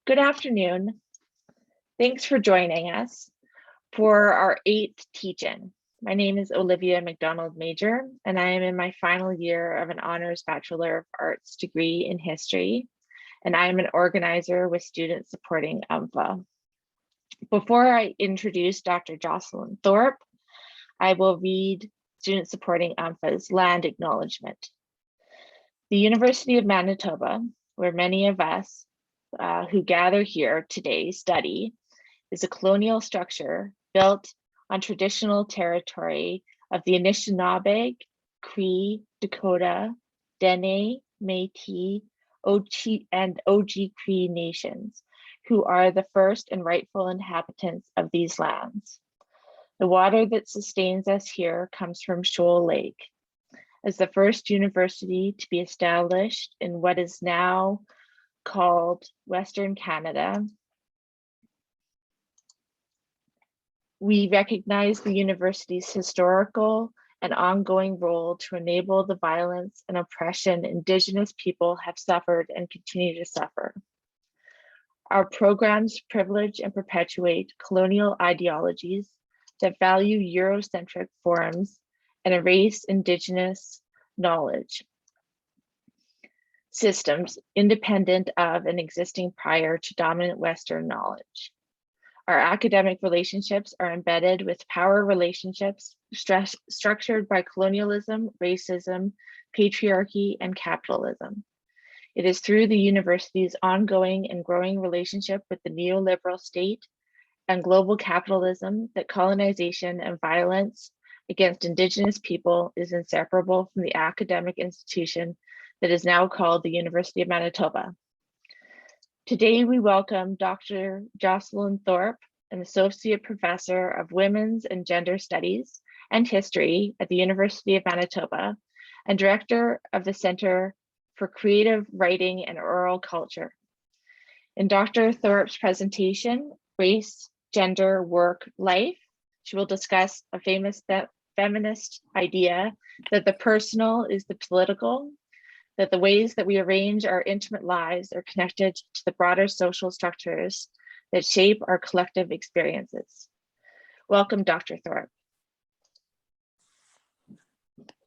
Good afternoon. Thanks for joining us for our 8th Teach-In. My name is Olivia McDonald Major, and I am in my final year of an Honors Bachelor of Arts degree in history, and I am an organizer with students supporting UMFA. Before I introduce Dr. Jocelyn Thorpe, I will read Students Supporting UMFA's land acknowledgement. The University of Manitoba, where many of us who gather here today study, is a colonial structure built on traditional territory of the Anishinaabe, Cree, Dakota, Dene, Métis, and Oji-Cree nations, who are the first and rightful inhabitants of these lands. The water that sustains us here comes from Shoal Lake. As the first university to be established in what is now called Western Canada, we recognize the university's historical and ongoing role to enable the violence and oppression Indigenous people have suffered and continue to suffer. Our programs privilege and perpetuate colonial ideologies that value Eurocentric forms and erase Indigenous knowledge systems independent of and existing prior to dominant Western knowledge. Our academic relationships are embedded with power relationships structured by colonialism, racism, patriarchy, and capitalism. It is through the university's ongoing and growing relationship with the neoliberal state and global capitalism that colonization and violence against Indigenous people is inseparable from the academic institution that is now called the University of Manitoba. Today, we welcome Dr. Jocelyn Thorpe, an Associate Professor of Women's and Gender Studies and History at the University of Manitoba, and Director of the Center for Creative Writing and Oral Culture. In Dr. Thorpe's presentation, Race, Gender, Work, Life, she will discuss a famous feminist idea that the personal is the political, that the ways that we arrange our intimate lives are connected to the broader social structures that shape our collective experiences. Welcome, Dr. Thorpe.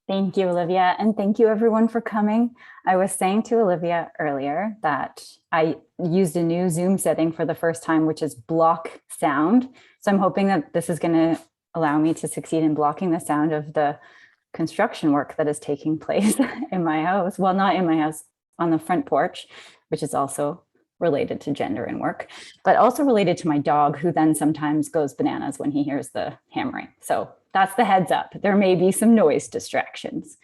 Thank you, Olivia, and thank you everyone for coming. I was saying to Olivia earlier that I used a new Zoom setting for the first time, which is block sound. So I'm hoping that this is going to allow me to succeed in blocking the sound of the construction work that is taking place in my house. Well, not in my house, on the front porch, which is also related to gender and work, but also related to my dog, who then sometimes goes bananas when he hears the hammering. So that's the heads up. There may be some noise distractions.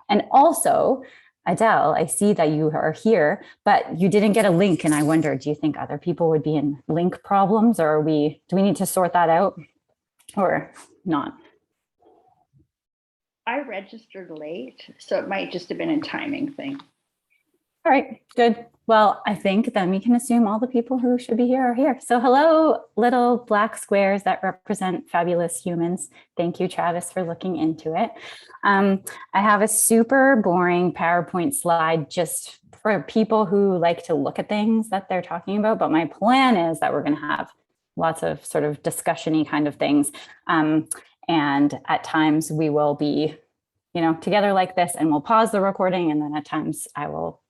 And also, Adele, I see that you are here, but you didn't get a link. And I wonder, do you think other people would be in link problems, or do we need to sort that out or not? I registered late, so it might just have been a timing thing. All right, good. Well, I think then we can assume all the people who should be here are here. So hello, little black squares that represent fabulous humans. Thank you, Travis, for looking into it. I have a super boring PowerPoint slide just for people who like to look at things that they're talking about. But my plan is that we're going to have lots of sort of discussion-y kind of things. And at times we will be, together like this, and we'll pause the recording. And then at times I will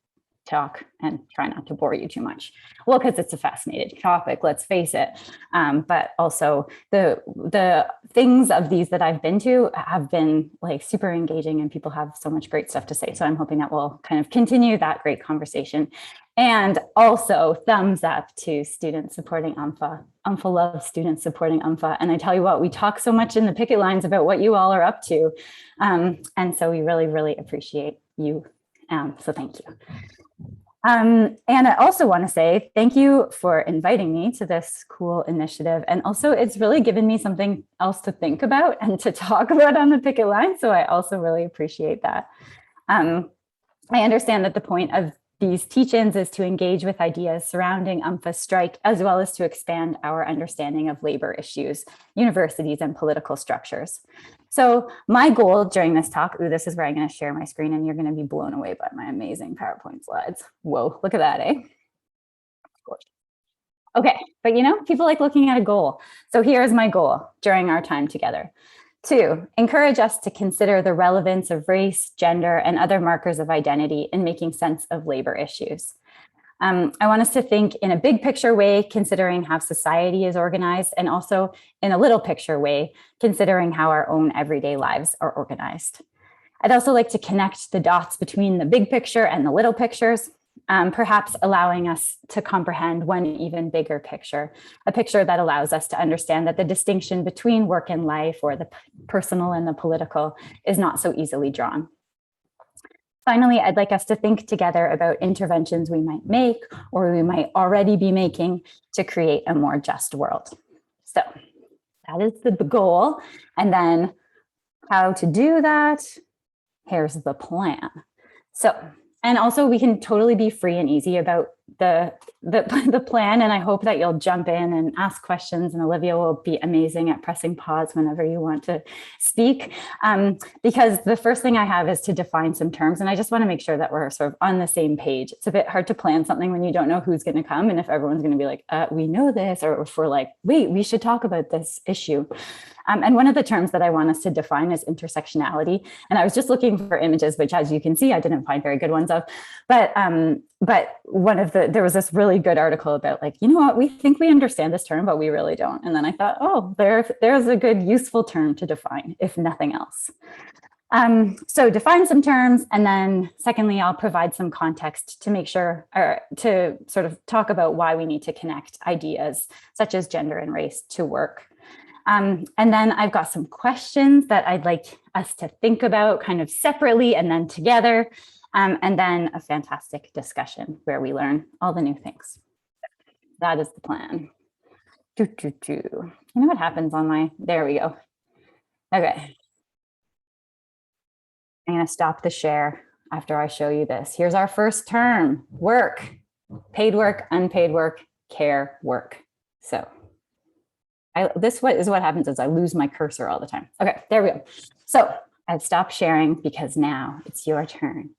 talk and try not to bore you too much. Well, because it's a fascinating topic, let's face it. But also the things of these that I've been to have been like super engaging, and people have so much great stuff to say. So I'm hoping that we'll kind of continue that great conversation. And also thumbs up to students supporting UMFA. UMFA loves students supporting UMFA. And I tell you what, we talk so much in the picket lines about what you all are up to. And so we really, really appreciate you. So thank you. And I also want to say thank you for inviting me to this cool initiative. And also it's really given me something else to think about and to talk about on the picket line. So I also really appreciate that. I understand that the point of these teach-ins is to engage with ideas surrounding UMFA's strike, as well as to expand our understanding of labor issues, universities, and political structures. So my goal during this talk, this is where I'm going to share my screen, and you're going to be blown away by my amazing PowerPoint slides. Whoa, look at that, eh? Okay, but people like looking at a goal. So here's my goal during our time together. 2, encourage us to consider the relevance of race, gender, and other markers of identity in making sense of labor issues. I want us to think in a big picture way, considering how society is organized, and also in a little picture way, considering how our own everyday lives are organized. I'd also like to connect the dots between the big picture and the little pictures, perhaps allowing us to comprehend one even bigger picture, a picture that allows us to understand that the distinction between work and life, or the personal and the political, is not so easily drawn. Finally, I'd like us to think together about interventions we might make or we might already be making to create a more just world. So that is the goal. And then how to do that, here's the plan. So, and also we can totally be free and easy about the plan. And I hope that you'll jump in and ask questions, and Olivia will be amazing at pressing pause whenever you want to speak. Because the first thing I have is to define some terms. And I just want to make sure that we're sort of on the same page. It's a bit hard to plan something when you don't know who's going to come. And if everyone's going to be like, we know this, or if we're like, wait, we should talk about this issue. And one of the terms that I want us to define is intersectionality. And I was just looking for images, which, as you can see, I didn't find very good ones of. But there was this really good article about, like, you know what, we think we understand this term, but we really don't. And then I thought, oh, there's a good, useful term to define, if nothing else. So define some terms, and then secondly, I'll provide some context to make sure, or to sort of talk about why we need to connect ideas such as gender and race to work. And then I've got some questions that I'd like us to think about kind of separately and then together. And then a fantastic discussion where we learn all the new things. That is the plan. You know what happens on there we go. Okay. I'm going to stop the share after I show you this. Here's our first term: work, paid work, unpaid work, care work. So this is what happens is I lose my cursor all the time. Okay, there we go. So I've stopped sharing because now it's your turn.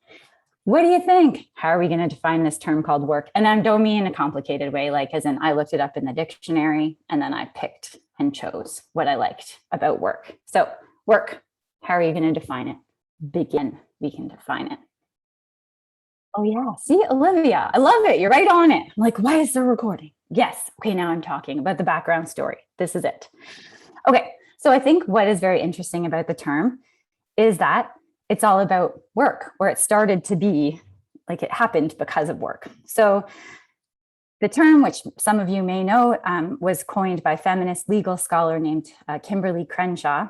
What do you think? How are we going to define this term called work? And I don't mean in a complicated way, like as in I looked it up in the dictionary and then I picked and chose what I liked about work. So work, how are you going to define it? Begin, we can define it. Oh yeah, see, Olivia, I love it. You're right on it. I'm like, why is there recording? Yes. Okay, now I'm talking about the background story. This is it. Okay, so I think what is very interesting about the term is that it's all about work, or it started to be like it happened because of work. So the term, which some of you may know, was coined by feminist legal scholar named Kimberly Crenshaw.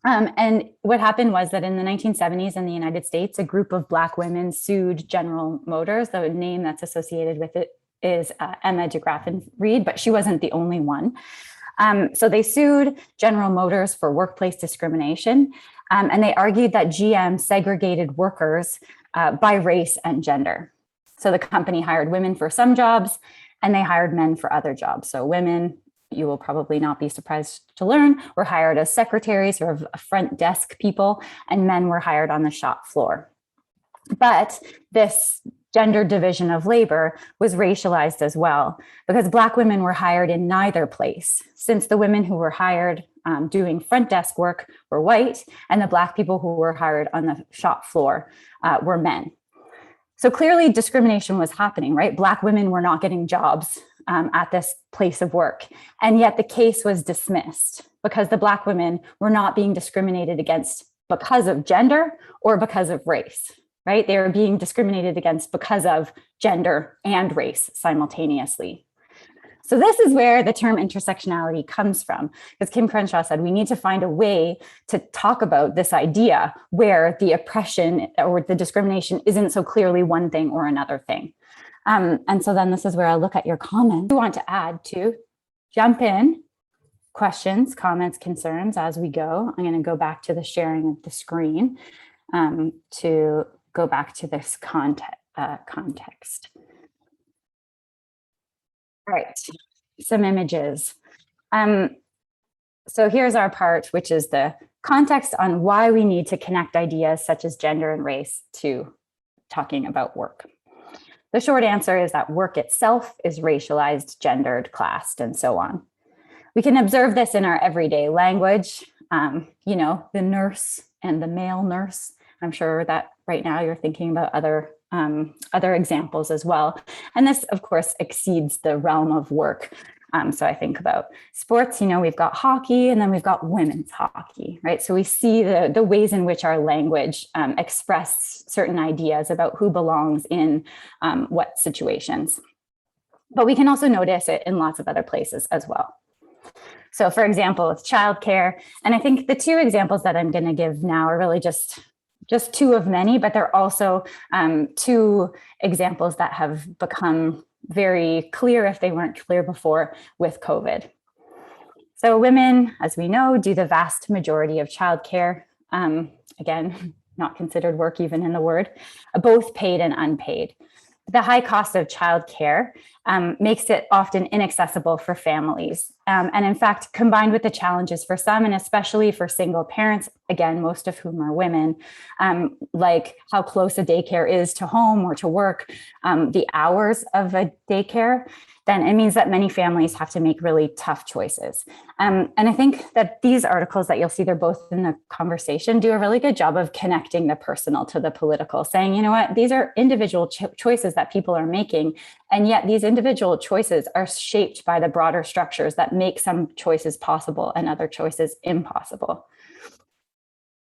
And what happened was that in the 1970s in the United States, a group of Black women sued General Motors. The name that's associated with it is Emma DeGraffenreid, Reed, but she wasn't the only one. So they sued General Motors for workplace discrimination. And they argued that GM segregated workers by race and gender. So the company hired women for some jobs and they hired men for other jobs. So women, you will probably not be surprised to learn, were hired as secretaries or front desk people, and men were hired on the shop floor. But this gender division of labor was racialized as well, because Black women were hired in neither place, since the women who were hired doing front desk work were white, and the Black people who were hired on the shop floor were men. So clearly discrimination was happening, right? Black women were not getting jobs at this place of work. And yet the case was dismissed because the Black women were not being discriminated against because of gender or because of race, right? They were being discriminated against because of gender and race simultaneously. So this is where the term intersectionality comes from, because Kim Crenshaw said we need to find a way to talk about this idea where the oppression or the discrimination isn't so clearly one thing or another thing. And so then this is where I'll look at your comments. You want to add to, jump in, questions, comments, concerns as we go. I'm going to go back to the sharing of the screen to go back to this context. All right, some images. So here's our part, which is the context on why we need to connect ideas such as gender and race to talking about work. The short answer is that work itself is racialized, gendered, classed, and so on. We can observe this in our everyday language. The nurse and the male nurse. I'm sure that right now you're thinking about other examples as well. And this, of course, exceeds the realm of work. So I think about sports, we've got hockey and then we've got women's hockey, right? So we see the ways in which our language express certain ideas about who belongs in what situations. But we can also notice it in lots of other places as well. So for example, with childcare, and I think the two examples that I'm going to give now are really just two of many, but they're also two examples that have become very clear if they weren't clear before with COVID. So women, as we know, do the vast majority of childcare. Again, not considered work even in the word, both paid and unpaid. The high cost of childcare makes it often inaccessible for families. And in fact, combined with the challenges for some, and especially for single parents, again, most of whom are women, like how close a daycare is to home or to work, the hours of a daycare, then it means that many families have to make really tough choices. And I think that these articles that you'll see, they're both in the conversation, do a really good job of connecting the personal to the political, saying, you know what, these are individual choices that people are making. And yet these individual choices are shaped by the broader structures that make some choices possible and other choices impossible.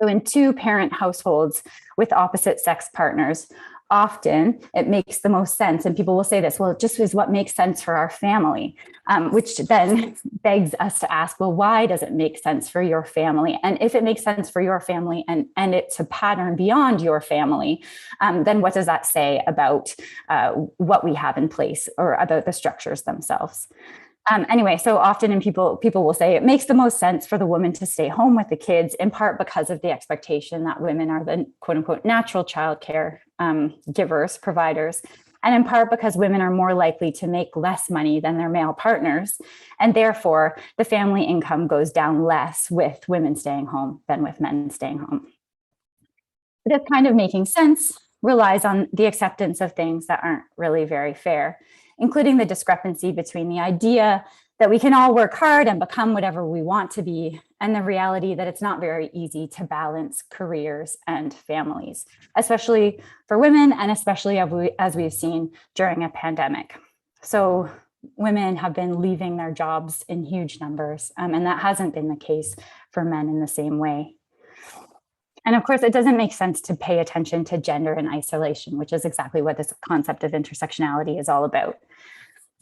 So in two-parent households with opposite sex partners, often it makes the most sense. And people will say this, well, it just is what makes sense for our family, which then begs us to ask, well, why does it make sense for your family? And if it makes sense for your family and it's a pattern beyond your family, then what does that say about what we have in place or about the structures themselves? Anyway, so often people will say it makes the most sense for the woman to stay home with the kids, in part because of the expectation that women are the quote unquote natural childcare givers, providers, and in part because women are more likely to make less money than their male partners. And therefore, the family income goes down less with women staying home than with men staying home. This kind of making sense relies on the acceptance of things that aren't really very fair, including the discrepancy between the idea that we can all work hard and become whatever we want to be, and the reality that it's not very easy to balance careers and families, especially for women and especially as we've seen during a pandemic. So women have been leaving their jobs in huge numbers, and that hasn't been the case for men in the same way. And of course, it doesn't make sense to pay attention to gender in isolation, which is exactly what this concept of intersectionality is all about.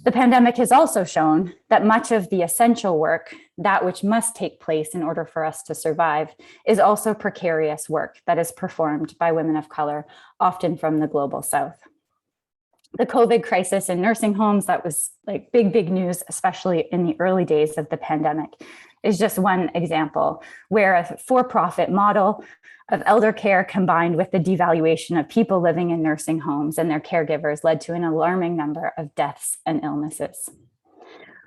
The pandemic has also shown that much of the essential work, that which must take place in order for us to survive, is also precarious work that is performed by women of color, often from the global South. The COVID crisis in nursing homes, that was like big news, especially in the early days of the pandemic, is just one example where a for-profit model of elder care combined with the devaluation of people living in nursing homes and their caregivers led to an alarming number of deaths and illnesses.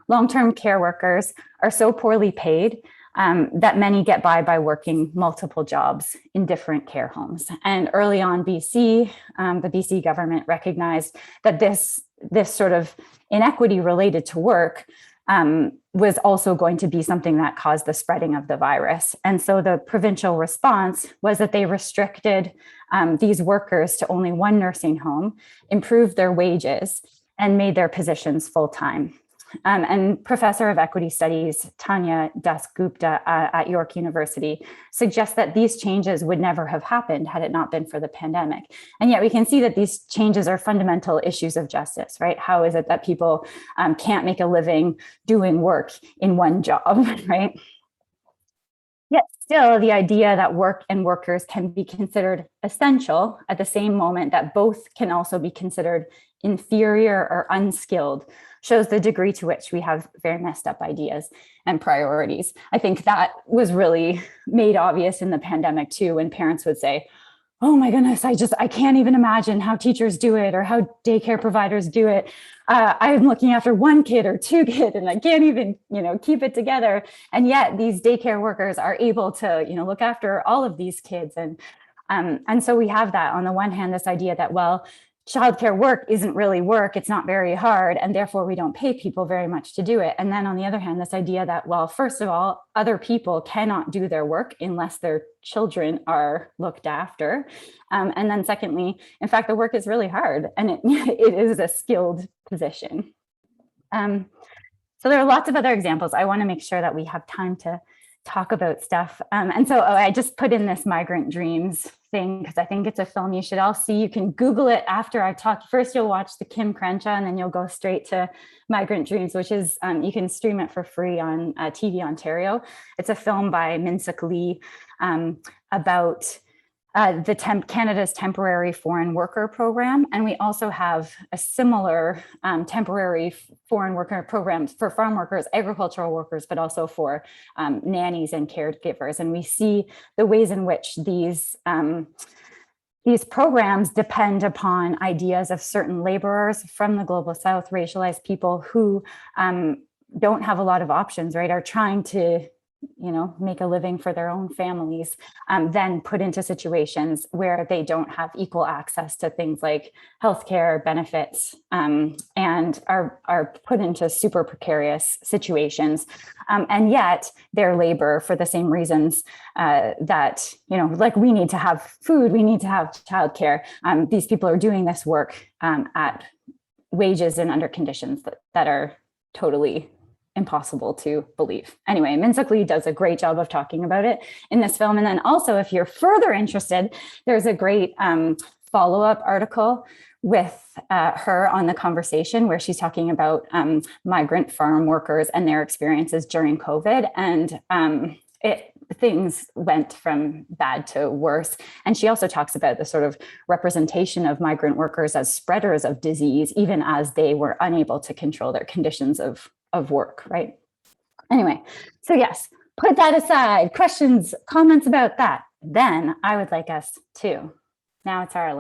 Long-term care workers are so poorly paid that many get by working multiple jobs in different care homes. And early on BC, the BC government recognized that this sort of inequity related to work was also going to be something that caused the spreading of the virus. And so the provincial response was that they restricted these workers to only one nursing home, improved their wages, and made their positions full-time. And Professor of Equity Studies, Tanya Das-Gupta at York University, suggests that these changes would never have happened had it not been for the pandemic. And yet we can see that these changes are fundamental issues of justice, right? How is it that people can't make a living doing work in one job, right? Yet still, the idea that work and workers can be considered essential at the same moment that both can also be considered inferior or unskilled shows the degree to which we have very messed up ideas and priorities. I think that was really made obvious in the pandemic too, when parents would say, oh my goodness, I can't even imagine how teachers do it or how daycare providers do it. I'm looking after one kid or two kids and I can't even, keep it together. And yet these daycare workers are able to, look after all of these kids. And so we have that on the one hand, this idea that, well, childcare work isn't really work, it's not very hard, and therefore we don't pay people very much to do it. And then on the other hand, this idea that, well, first of all, other people cannot do their work unless their children are looked after. And then secondly, in fact, the work is really hard and it is a skilled position. So there are lots of other examples. I want to make sure that we have time to talk about stuff. And so I just put in this Migrant Dreams thing because I think it's a film you should all see. You can Google it after I talk. First, you'll watch the Kim Crenshaw and then you'll go straight to Migrant Dreams, which is, you can stream it for free on TV Ontario. It's a film by Min-Suk Lee about Canada's temporary foreign worker program. And we also have a similar temporary foreign worker program for farm workers, agricultural workers, but also for nannies and caregivers. And we see the ways in which these programs depend upon ideas of certain laborers from the global South, racialized people who don't have a lot of options, right, are trying to make a living for their own families, then put into situations where they don't have equal access to things like healthcare benefits, and are put into super precarious situations. And yet their labor, for the same reasons that, like we need to have food, we need to have childcare. These people are doing this work at wages and under conditions that are totally impossible to believe. Anyway, Min-Suk Lee does a great job of talking about it in this film. And then also, if you're further interested, there's a great follow-up article with her on The Conversation, where she's talking about migrant farm workers and their experiences during COVID. And things went from bad to worse. And she also talks about the sort of representation of migrant workers as spreaders of disease, even as they were unable to control their conditions of work, right? Anyway, so yes, put that aside. Questions, comments about that. Then I would like us to, now it's our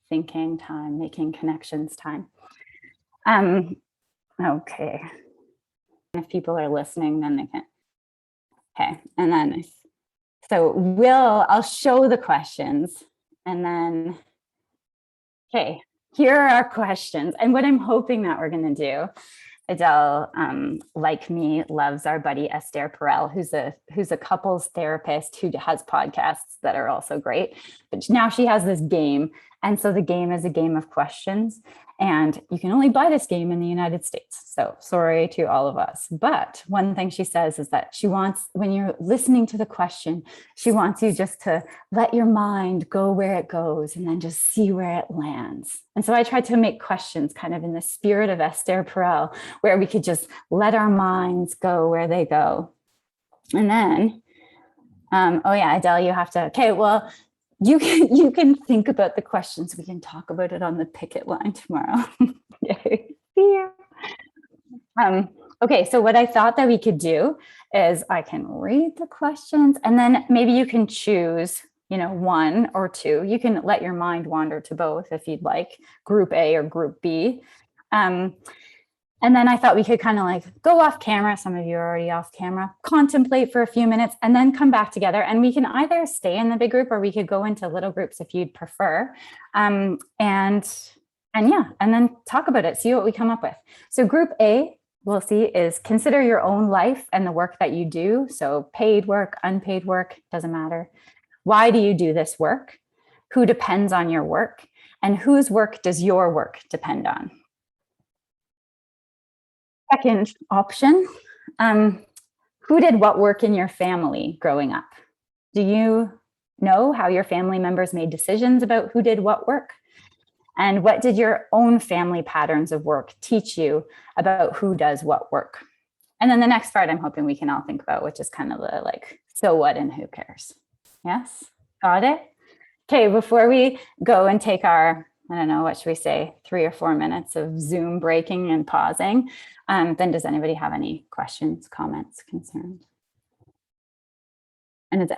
thinking time, making connections time. Okay. If people are listening, then they can. Okay, and then, so I'll show the questions and then, okay, here are our questions. And what I'm hoping that we're gonna do, Adele, like me, loves our buddy Esther Perel, who's a couples therapist who has podcasts that are also great. But now she has this game. And so the game is a game of questions. And you can only buy this game in the United States. So sorry to all of us. But one thing she says is that she wants, when you're listening to the question, she wants you just to let your mind go where it goes and then just see where it lands. And so I tried to make questions kind of in the spirit of Esther Perel, where we could just let our minds go where they go. And then, oh yeah, Adele, you have to, okay, well, you can think about the questions. We can talk about it on the picket line tomorrow. Yay. Yeah. Okay, so what I thought that we could do is I can read the questions and then maybe you can choose, one or two. You can let your mind wander to both if you'd like, group A or group B. And then I thought we could kind of go off camera. Some of you are already off camera, contemplate for a few minutes and then come back together. And we can either stay in the big group or we could go into little groups if you'd prefer. And then talk about it, see what we come up with. So group A, we'll see, is consider your own life and the work that you do. So paid work, unpaid work, doesn't matter. Why do you do this work? Who depends on your work? And whose work does your work depend on? Second option, who did what work in your family growing up? Do you know how your family members made decisions about who did what work? And what did your own family patterns of work teach you about who does what work? And then the next part I'm hoping we can all think about, which is kind of the so what and who cares? Yes, got it? Okay, before we go and take our, I don't know, what should we say, 3 or 4 minutes of Zoom breaking and pausing, then does anybody have any questions, comments, concerns? And is it